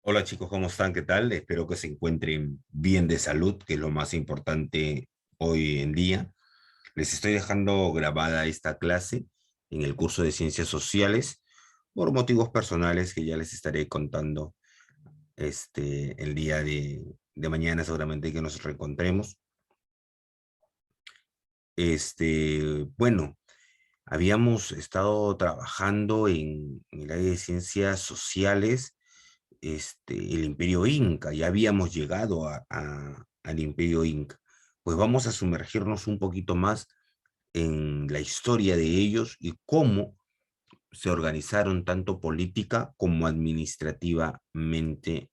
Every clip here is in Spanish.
Hola chicos, ¿cómo están? ¿Qué tal? Espero que se encuentren bien de salud, que es lo más importante hoy en día. Les estoy dejando grabada esta clase en el curso de Ciencias Sociales por motivos personales que ya les estaré contando el día de mañana, seguramente que nos reencontremos. Bueno, habíamos estado trabajando en el área de Ciencias Sociales, el Imperio Inca, ya habíamos llegado al Imperio Inca. Pues vamos a sumergirnos un poquito más en la historia de ellos y cómo se organizaron tanto política como administrativamente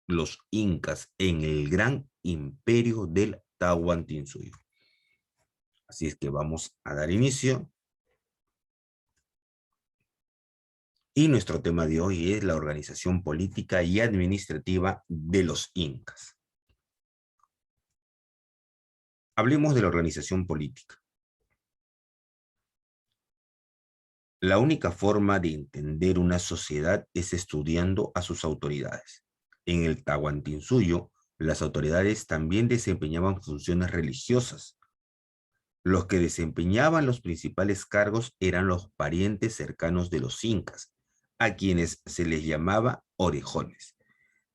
los incas en el gran imperio del Tahuantinsuyo. Así es que vamos a dar inicio. Y nuestro tema de hoy es la organización política y administrativa de los incas. Hablemos de la organización política. La única forma de entender una sociedad es estudiando a sus autoridades. En el Tahuantinsuyo, las autoridades también desempeñaban funciones religiosas. Los que desempeñaban los principales cargos eran los parientes cercanos de los incas, a quienes se les llamaba orejones.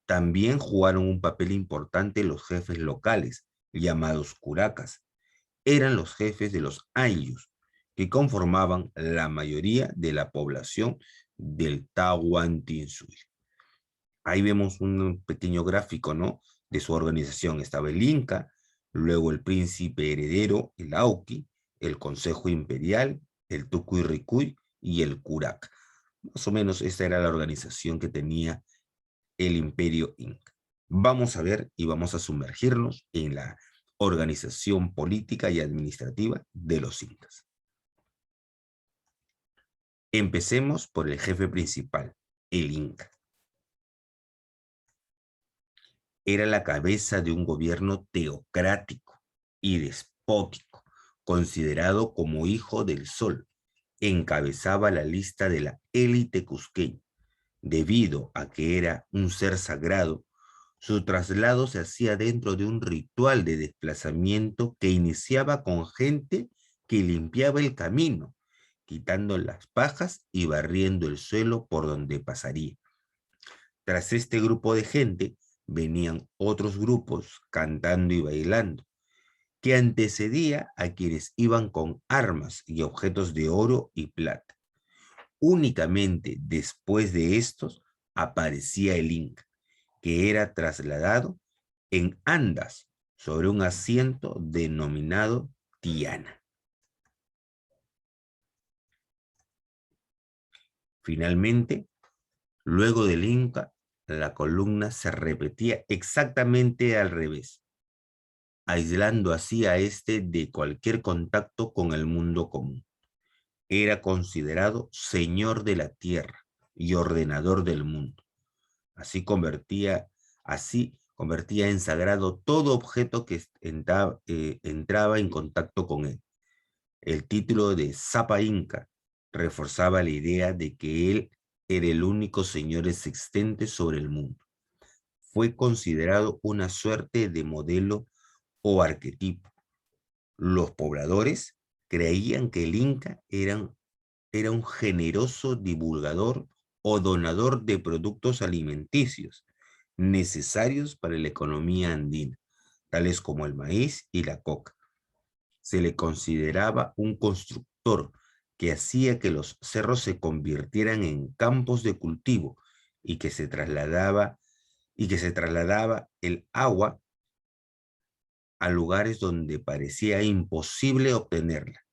También jugaron un papel importante los jefes locales, llamados curacas. Eran los jefes de los ayllus, que conformaban la mayoría de la población del Tahuantinsuyo. Ahí vemos un pequeño gráfico, ¿no? De su organización. Estaba el Inca, luego el príncipe heredero, el Auqui, el Consejo Imperial, el Tucuy y el Curac. Más o menos esta era la organización que tenía el Imperio Inca. Vamos a ver y vamos a sumergirnos en la organización política y administrativa de los incas. Empecemos por el jefe principal, el inca. Era la cabeza de un gobierno teocrático y despótico, considerado como hijo del sol. Encabezaba la lista de la élite cusqueña. Debido a que era un ser sagrado, su traslado se hacía dentro de un ritual de desplazamiento que iniciaba con gente que limpiaba el camino, quitando las pajas y barriendo el suelo por donde pasaría. Tras este grupo de gente venían otros grupos cantando y bailando, que antecedía a quienes iban con armas y objetos de oro y plata. Únicamente después de estos aparecía el Inca, que era trasladado en andas sobre un asiento denominado Tiana. Finalmente, luego del Inca, la columna se repetía exactamente al revés, aislando así a este de cualquier contacto con el mundo común. Era considerado señor de la tierra y ordenador del mundo. Así convertía en sagrado todo objeto que entraba en contacto con él. El título de Zapa Inca reforzaba la idea de que él era el único señor existente sobre el mundo. Fue considerado una suerte de modelo o arquetipo. Los pobladores creían que el Inca era un generoso divulgador o donador de productos alimenticios necesarios para la economía andina, tales como el maíz y la coca. Se le consideraba un constructor que hacía que los cerros se convirtieran en campos de cultivo y que se trasladaba el agua a lugares donde parecía imposible obtenerla.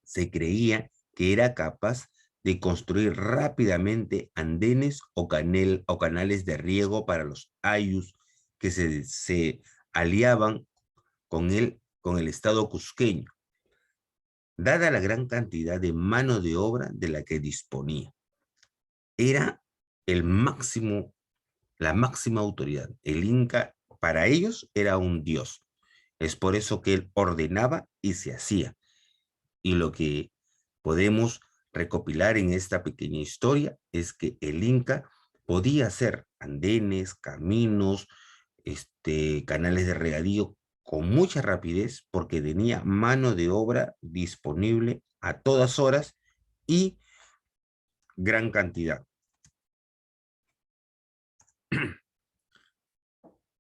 Se creía que era capaz de construir rápidamente andenes o canales de riego para los ayllus que se aliaban con el Estado cusqueño, dada la gran cantidad de mano de obra de la que disponía. Era el máximo, la máxima autoridad. El Inca para ellos era un dios. Es por eso que él ordenaba y se hacía. Y lo que podemos recopilar en esta pequeña historia es que el Inca Podía hacer andenes, caminos, canales de regadío con mucha rapidez porque tenía mano de obra disponible a todas horas y gran cantidad.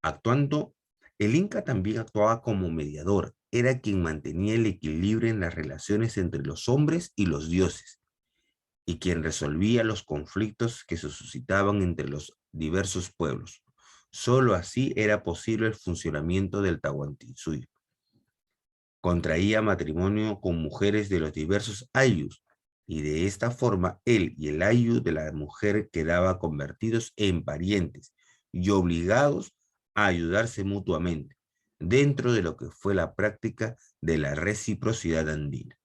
Actuando, el Inca también actuaba como mediador, era quien mantenía el equilibrio en las relaciones entre los hombres y los dioses, y quien resolvía los conflictos que se suscitaban entre los diversos pueblos. Solo así era posible el funcionamiento del Tahuantinsuyo. Contraía matrimonio con mujeres de los diversos ayllus, y de esta forma él y el ayllu de la mujer quedaban convertidos en parientes y obligados a ayudarse mutuamente, dentro de lo que fue la práctica de la reciprocidad andina.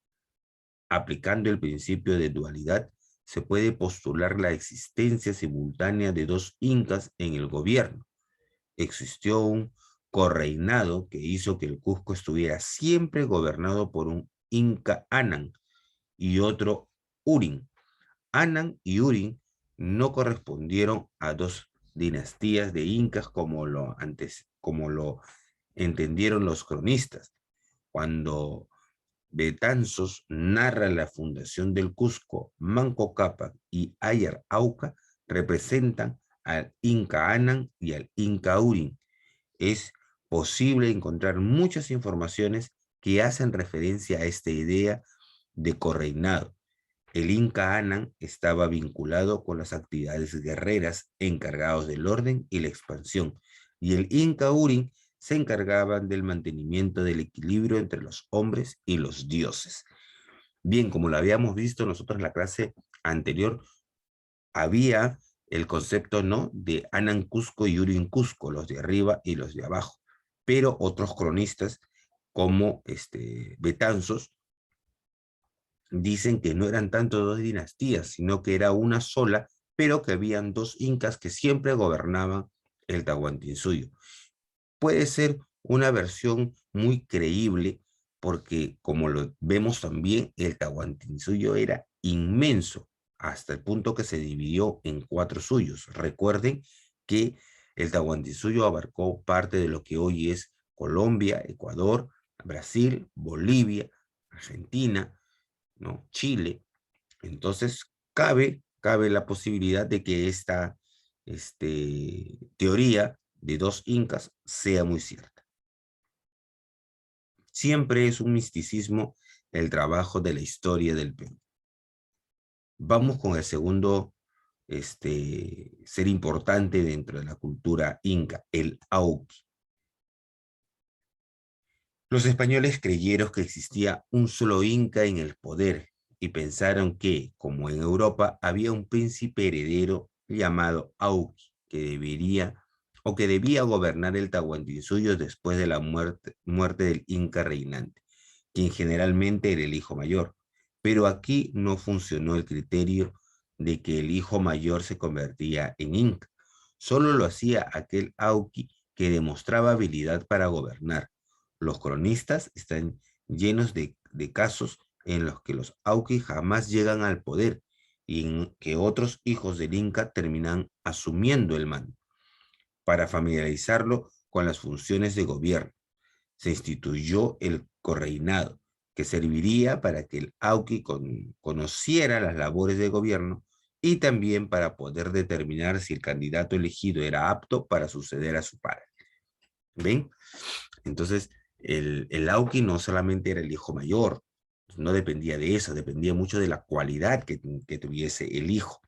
Aplicando el principio de dualidad, se puede postular la existencia simultánea de dos incas en el gobierno. Existió un correinado que hizo que el Cusco estuviera siempre gobernado por un Inca Anan y otro Urin. Anan y Urin no correspondieron a dos dinastías de incas como lo entendieron los cronistas. Cuando Betanzos narra la fundación del Cusco, Manco Cápac y Ayar Auca representan al Inca Anan y al Inca Urin. Es posible encontrar muchas informaciones que hacen referencia a esta idea de correinado. El Inca Anan estaba vinculado con las actividades guerreras encargados del orden y la expansión, y el Inca Urin se encargaban del mantenimiento del equilibrio entre los hombres y los dioses. Bien, como lo habíamos visto nosotros en la clase anterior, había el concepto, ¿no?, de Anan Cusco y Urin Cusco, los de arriba y los de abajo, pero otros cronistas como Betanzos dicen que no eran tanto dos dinastías, sino que era una sola, pero que habían dos incas que siempre gobernaban el Tahuantinsuyo. Puede ser una versión muy creíble porque, como lo vemos también, el Tahuantinsuyo era inmenso hasta el punto que se dividió en 4 suyos. Recuerden que el Tahuantinsuyo abarcó parte de lo que hoy es Colombia, Ecuador, Brasil, Bolivia, Argentina, ¿no?, Chile. Entonces, cabe la posibilidad de que esta teoría de dos incas sea muy cierta. Siempre es un misticismo el trabajo de la historia del Perú. Vamos con el segundo ser importante dentro de la cultura inca, el Auqui. Los españoles creyeron que existía un solo inca en el poder y pensaron que, como en Europa, había un príncipe heredero llamado Auqui que debía gobernar el Tahuantinsuyo después de la muerte del inca reinante, quien generalmente era el hijo mayor. Pero aquí no funcionó el criterio de que el hijo mayor se convertía en inca. Solo lo hacía aquel Auqui que demostraba habilidad para gobernar. Los cronistas están llenos de casos en los que los Auqui jamás llegan al poder y en que otros hijos del Inca terminan asumiendo el mando. Para familiarizarlo con las funciones de gobierno, se instituyó el correinado, que serviría para que el Auqui conociera las labores de gobierno y también para poder determinar si el candidato elegido era apto para suceder a su padre. ¿Ven? Entonces, el Auqui no solamente era el hijo mayor, no dependía de eso, dependía mucho de la cualidad que tuviese el hijo.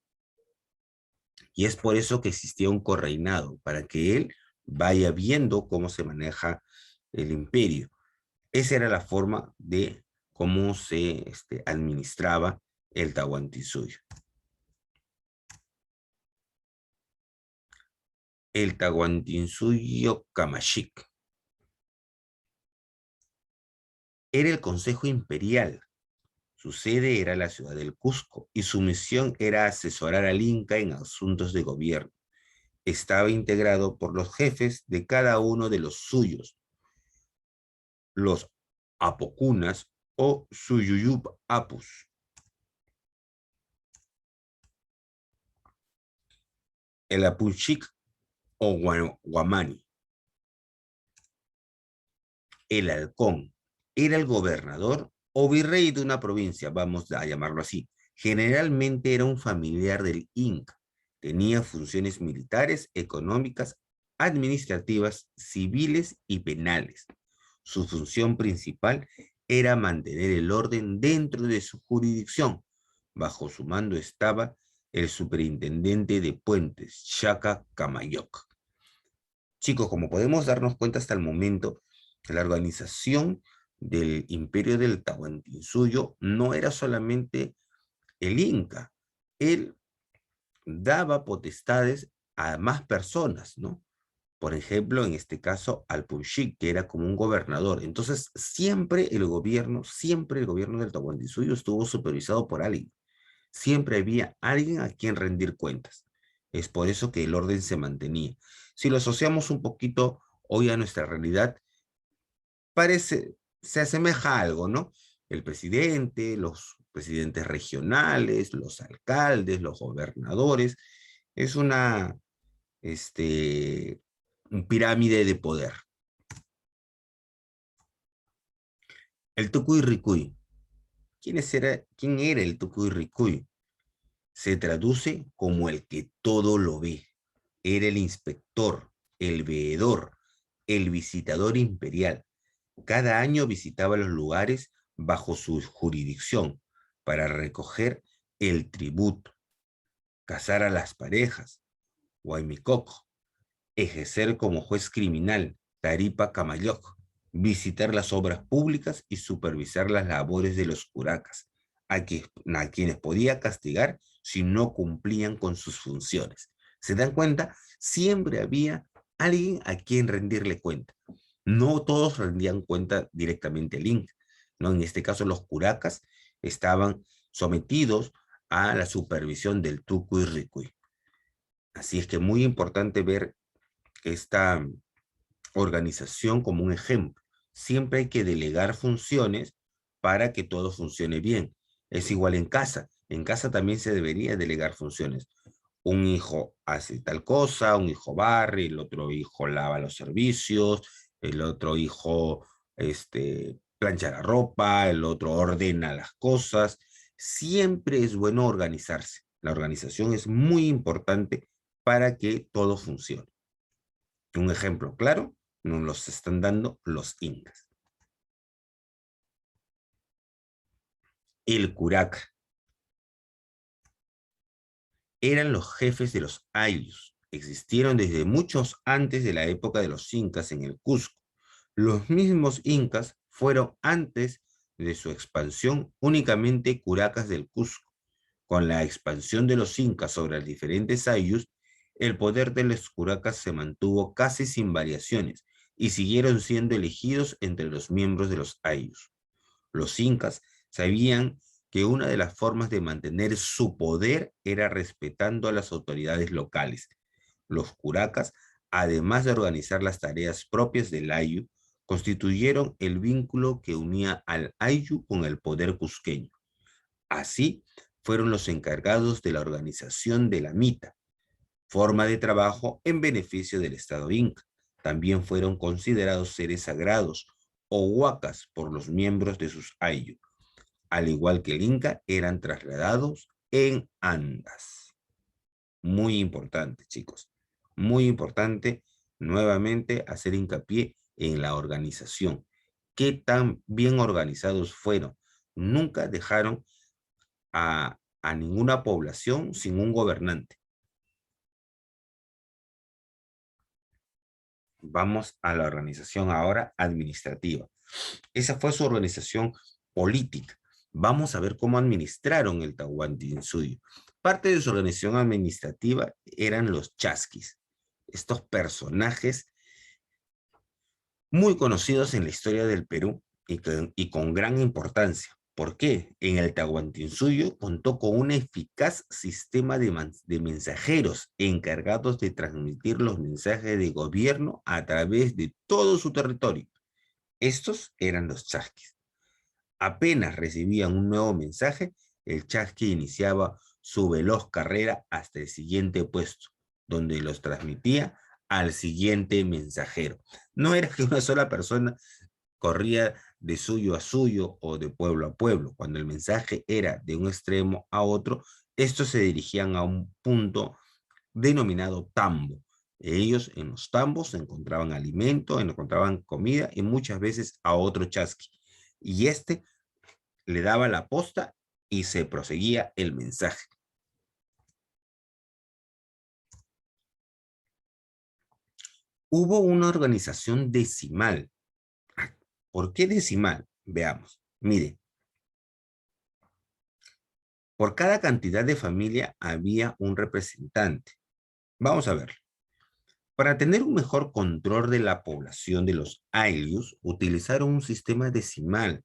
Y es por eso que existía un correinado, para que él vaya viendo cómo se maneja el imperio. Esa era la forma de cómo se administraba el Tahuantinsuyo. El Tahuantinsuyo Kamachic era el Consejo Imperial. Su sede era la ciudad del Cusco y su misión era asesorar al Inca en asuntos de gobierno. Estaba integrado por los jefes de cada uno de los suyos, los apocunas o suyuyup apus. el Apuchik o Guamani. El halcón era el gobernador o virrey de una provincia, vamos a llamarlo así. Generalmente era un familiar del Inca. Tenía funciones militares, económicas, administrativas, civiles y penales. Su función principal era mantener el orden dentro de su jurisdicción. Bajo su mando estaba el superintendente de puentes, Shaka Kamayoc. Chicos, como podemos darnos cuenta hasta el momento, la organización del imperio del Tahuantinsuyo no era solamente el Inca. Él daba potestades a más personas, ¿no? Por ejemplo, en este caso, al Punchik, que era como un gobernador. Entonces, siempre el gobierno del Tahuantinsuyo estuvo supervisado por alguien. Siempre había alguien a quien rendir cuentas. Es por eso que el orden se mantenía. Si lo asociamos un poquito hoy a nuestra realidad, se asemeja a algo, ¿no? El presidente, los presidentes regionales, los alcaldes, los gobernadores, es este, un pirámide de poder. El Tucuy Ricuy. ¿Quién era el Tucuy Ricuy? Se traduce como el que todo lo ve. Era el inspector, el veedor, el visitador imperial. Cada año visitaba los lugares bajo su jurisdicción para recoger el tributo, casar a las parejas, Huaymicoco, ejercer como juez criminal, Taripa Camayoc, visitar las obras públicas y supervisar las labores de los curacas, a quienes podía castigar si no cumplían con sus funciones. ¿Se dan cuenta? Siempre había alguien a quien rendirle cuenta. No todos rendían cuenta directamente al Inca, ¿no? En este caso, los curacas estaban sometidos a la supervisión del Tucuy Ricuy. Así es que muy importante ver esta organización como un ejemplo. Siempre hay que delegar funciones para que todo funcione bien. Es igual en casa. En casa también se debería delegar funciones. Un hijo hace tal cosa, un hijo barre, el otro hijo lava los servicios, el otro hijo plancha la ropa, el otro ordena las cosas. Siempre es bueno organizarse. La organización es muy importante para que todo funcione. Un ejemplo claro nos los están dando los incas. El curaca. Eran los jefes de los ayllus. Existieron desde muchos antes de la época de los incas en el Cusco. Los mismos incas fueron antes de su expansión únicamente curacas del Cusco. Con la expansión de los incas sobre los diferentes ayllus, el poder de los curacas se mantuvo casi sin variaciones y siguieron siendo elegidos entre los miembros de los ayllus. Los incas sabían que una de las formas de mantener su poder era respetando a las autoridades locales. Los curacas, además de organizar las tareas propias del ayllu, constituyeron el vínculo que unía al ayllu con el poder cusqueño. Así, fueron los encargados de la organización de la mita, forma de trabajo en beneficio del Estado Inca. También fueron considerados seres sagrados o huacas por los miembros de sus ayllu. Al igual que el Inca, eran trasladados en andas. Muy importante, chicos. Muy importante, nuevamente, hacer hincapié en la organización. ¿Qué tan bien organizados fueron? Nunca dejaron a ninguna población sin un gobernante. Vamos a la organización ahora administrativa. Esa fue su organización política. Vamos a ver cómo administraron el Tahuantinsuyo. Parte de su organización administrativa eran los chasquis. Estos personajes muy conocidos en la historia del Perú y con gran importancia. ¿Por qué? En el Tahuantinsuyo contó con un eficaz sistema de mensajeros encargados de transmitir los mensajes de gobierno a través de todo su territorio. Estos eran los chasquis. Apenas recibían un nuevo mensaje, el chasqui iniciaba su veloz carrera hasta el siguiente puesto, donde los transmitía al siguiente mensajero. No era que una sola persona corría de suyo a suyo o de pueblo a pueblo. Cuando el mensaje era de un extremo a otro, estos se dirigían a un punto denominado tambo. Ellos en los tambos encontraban alimento, encontraban comida y muchas veces a otro chasqui. Y este le daba la posta y se proseguía el mensaje. Hubo una organización decimal. ¿Por qué decimal? Veamos. Mire, por cada cantidad de familia había un representante. Vamos a ver. Para tener un mejor control de la población de los Ailius, utilizaron un sistema decimal.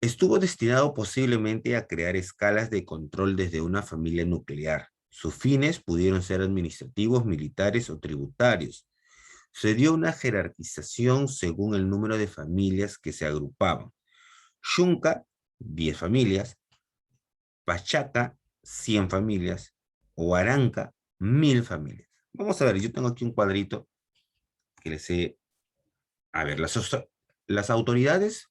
Estuvo destinado posiblemente a crear escalas de control desde una familia nuclear. Sus fines pudieron ser administrativos, militares o tributarios. Se dio una jerarquización según el número de familias que se agrupaban. Xunca, 10 familias. Pachaca, 100 familias. Huaranca, 1000 familias. Vamos a ver, yo tengo aquí un cuadrito que les he... A ver, las autoridades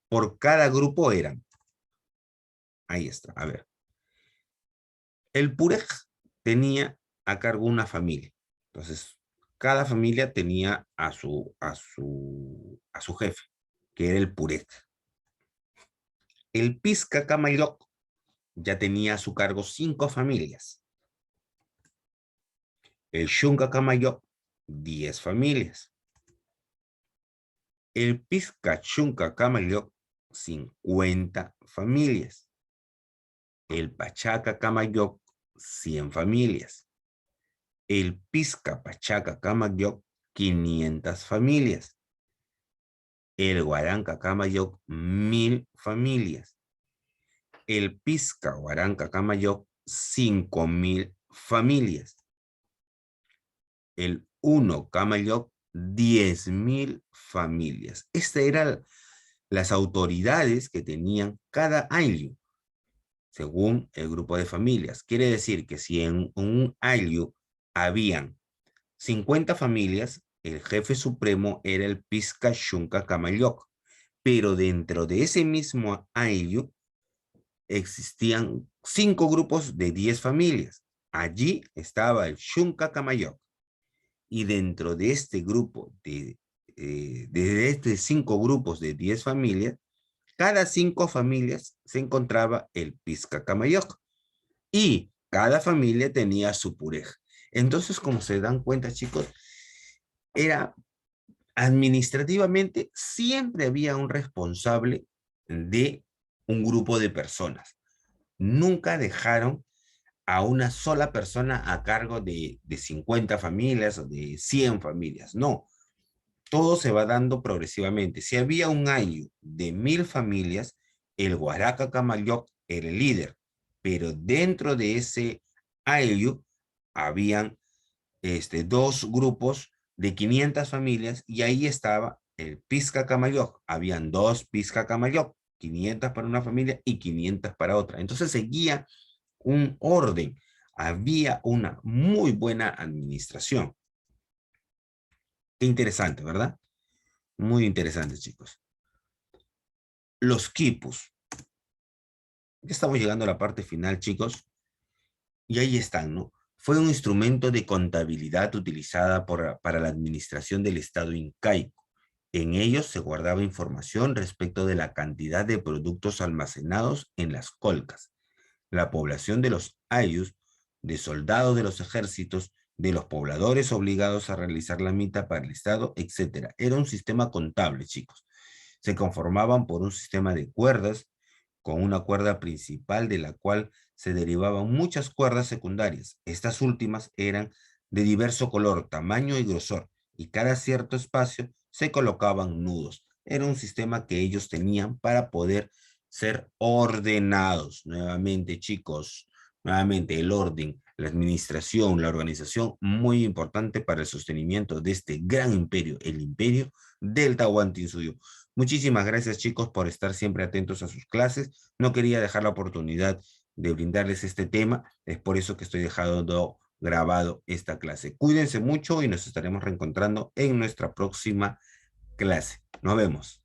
por cada grupo eran. Ahí está, a ver. El Purej tenía a cargo una familia. Entonces, cada familia tenía a su jefe, que era el Purej. El Pisca Camayoc ya tenía a su cargo 5 familias. El Xunca Camayoc, 10 familias. El Pisca Xunca Camayoc, 50 familias. El Pachaca Camayoc, 100 familias. El Pisca Pachaca Camayoc, 500 familias. El Huaranca Camayoc, 1000 familias. El Pisca Huaranca Camayoc, 5000 familias. El Uno Camayoc, 10.000 familias. Estas eran las autoridades que tenían cada ayllu, según el grupo de familias. Quiere decir que si en un ayllu habían 50 familias, el jefe supremo era el Pisca Xunca Camayoc, pero dentro de ese mismo ayllu existían 5 grupos de 10 familias. Allí estaba el Xunca Camayoc, y dentro de este grupo, de estos 5 grupos de 10 familias, cada 5 familias se encontraba el Pisca Camayoc, y cada familia tenía su purej. Entonces, como se dan cuenta, chicos, era administrativamente siempre había un responsable de un grupo de personas. Nunca dejaron a una sola persona a cargo de 50 familias o de 100 familias. No, todo se va dando progresivamente. Si había un ayllu de 1000 familias, el Huaraca Camayoc era el líder, pero dentro de ese ayllu habían 2 grupos de 500 familias y ahí estaba el Pisca Camayoc. Habían 2 Pisca Camayoc, 500 para una familia y 500 para otra. Entonces seguía un orden, había una muy buena administración. Qué interesante, ¿verdad? Muy interesante, chicos. Los quipus. Ya estamos llegando a la parte final, chicos. Y ahí están, ¿no? Fue un instrumento de contabilidad utilizada para la administración del Estado incaico. En ellos se guardaba información respecto de la cantidad de productos almacenados en las colcas, la población de los ayllus, de soldados de los ejércitos, de los pobladores obligados a realizar la mita para el Estado, etc. Era un sistema contable, chicos. Se conformaban por un sistema de cuerdas, con una cuerda principal de la cual se derivaban muchas cuerdas secundarias. Estas últimas eran de diverso color, tamaño y grosor, y cada cierto espacio se colocaban nudos. Era un sistema que ellos tenían para poder ser ordenados. Nuevamente, chicos, nuevamente el orden, la administración, la organización, muy importante para el sostenimiento de este gran imperio, el imperio del Tahuantinsuyo. Muchísimas gracias, chicos, por estar siempre atentos a sus clases. No quería dejar la oportunidad de brindarles este tema, es por eso que estoy dejando grabado esta clase. Cuídense mucho y nos estaremos reencontrando en nuestra próxima clase. Nos vemos.